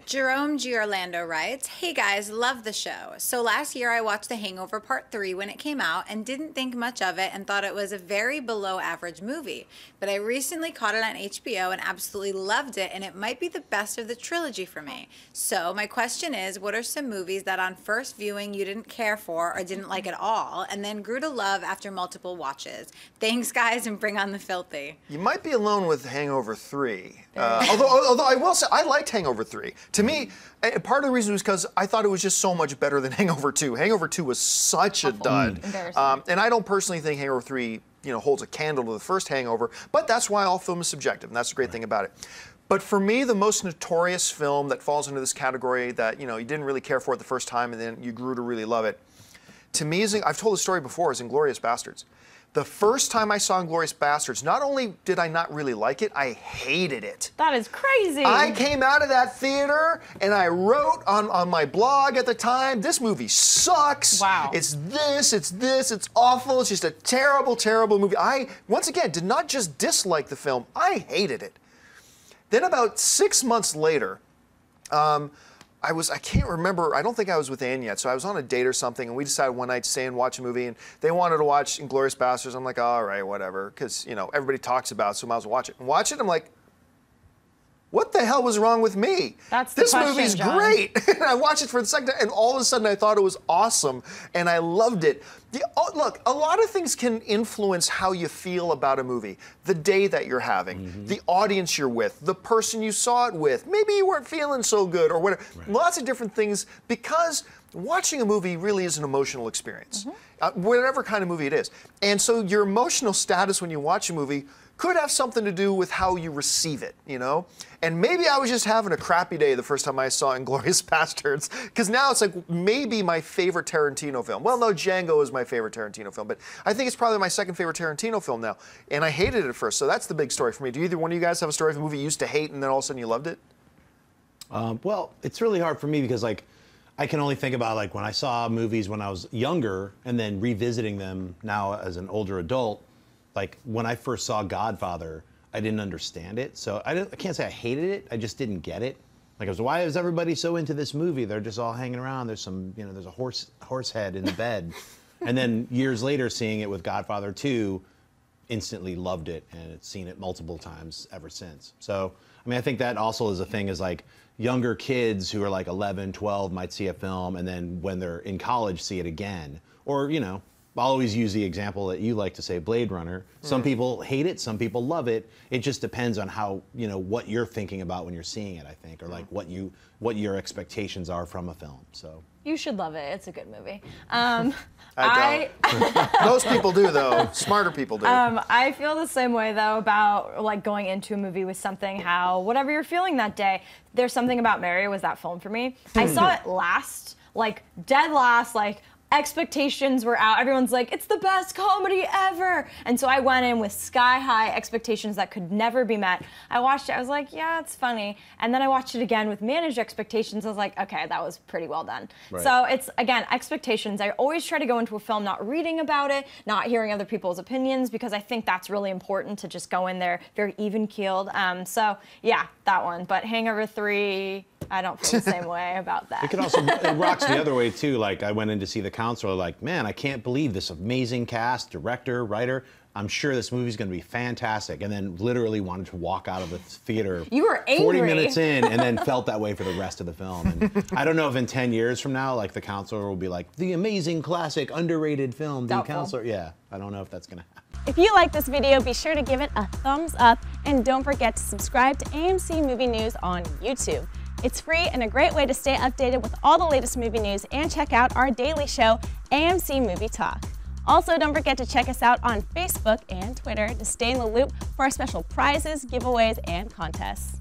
Jerome Giorlando writes, "Hey guys, love the show. So last year I watched The Hangover Part 3 when it came out and didn't think much of it and thought it was a very below average movie. But I recently caught it on HBO and absolutely loved it, and it might be the best of the trilogy for me. So my question is, what are some movies that on first viewing you didn't care for or didn't like at all and then grew to love after multiple watches? Thanks guys, and bring on the filthy." You might be alone with Hangover 3. Although I will say, I liked Hangover 3. To me, part of the reason was because I thought it was just so much better than Hangover 2. Hangover 2 was such a dud. And I don't personally think Hangover 3 holds a candle to the first Hangover, but that's why all film is subjective, and that's the great thing about it. But for me, the most notorious film that falls into this category that you didn't really care for it the first time and then you grew to really love it, to me, I've told the story before, is Inglourious Basterds. The first time I saw Inglourious Basterds, not only did I not really like it, I hated it. That is crazy. I came out of that theater and I wrote on my blog at the time, this movie sucks. Wow. It's awful. It's just a terrible, terrible movie. I, once again, did not just dislike the film, I hated it. Then about 6 months later, I can't remember, I don't think I was with Ann yet, so I was on a date or something, and we decided one night to stay and watch a movie, and they wanted to watch Inglourious Basterds. I'm like, all right, whatever, because, everybody talks about it, so I might as well watch it. And watch it, I'm like, what the hell was wrong with me? That's the question, movie's John. great. And I watched it for the second time, and all of a sudden I thought it was awesome, and I loved it. Look, a lot of things can influence how you feel about a movie. The day that you're having, the audience you're with, the person you saw it with. Maybe you weren't feeling so good or whatever. Right. Lots of different things, because watching a movie really is an emotional experience, whatever kind of movie it is. And so your emotional status when you watch a movie could have something to do with how you receive it, And maybe I was just having a crappy day the first time I saw Inglourious Basterds, because now it's like maybe my favorite Tarantino film. Well, no, Django is my favorite Tarantino film, but I think it's probably my second favorite Tarantino film now. And I hated it at first, so that's the big story for me. Do either one of you guys have a story of a movie you used to hate and then all of a sudden you loved it? Well, it's really hard for me because I can only think about when I saw movies when I was younger and then revisiting them now as an older adult. When I first saw Godfather, I didn't understand it. So I can't say I hated it. I just didn't get it. I was, why is everybody so into this movie? They're just all hanging around. There's some, there's a horse head in the bed. And then years later, seeing it with Godfather 2, instantly loved it and it's seen it multiple times ever since. So, I think that also is a thing is younger kids who are 11, 12 might see a film and then when they're in college see it again. Or, I'll always use the example that you like to say, Blade Runner. Some people hate it, some people love it. It just depends on how, what you're thinking about when you're seeing it, I think, or what your expectations are from a film. So you should love it. It's a good movie. I don't. Those people do, though. Smarter people do. I feel the same way, though, about going into a movie with something, whatever you're feeling that day. There's something about Mary was that film for me. I saw it last, dead last, expectations were out. Everyone's like, it's the best comedy ever. And so I went in with sky-high expectations that could never be met. I watched it, I was like, yeah, it's funny. And then I watched it again with managed expectations. I was like, okay, that was pretty well done. Right. So it's, again, expectations. I always try to go into a film not reading about it, not hearing other people's opinions, because I think that's really important to just go in there very even-keeled. So yeah, that one. But Hangover 3, I don't feel the same way about that. It can also, it rocks the other way too. I went in to see The Counselor, man, I can't believe this amazing cast, director, writer. I'm sure this movie's going to be fantastic. And then literally wanted to walk out of the theater. You were angry. 40 minutes in and then felt that way for the rest of the film. And I don't know if in 10 years from now, The Counselor will be the amazing classic underrated film, The Counselor. Yeah, I don't know if that's going to happen. If you like this video, be sure to give it a thumbs up and don't forget to subscribe to AMC Movie News on YouTube. It's free and a great way to stay updated with all the latest movie news and check out our daily show, AMC Movie Talk. Also, don't forget to check us out on Facebook and Twitter to stay in the loop for our special prizes, giveaways, and contests.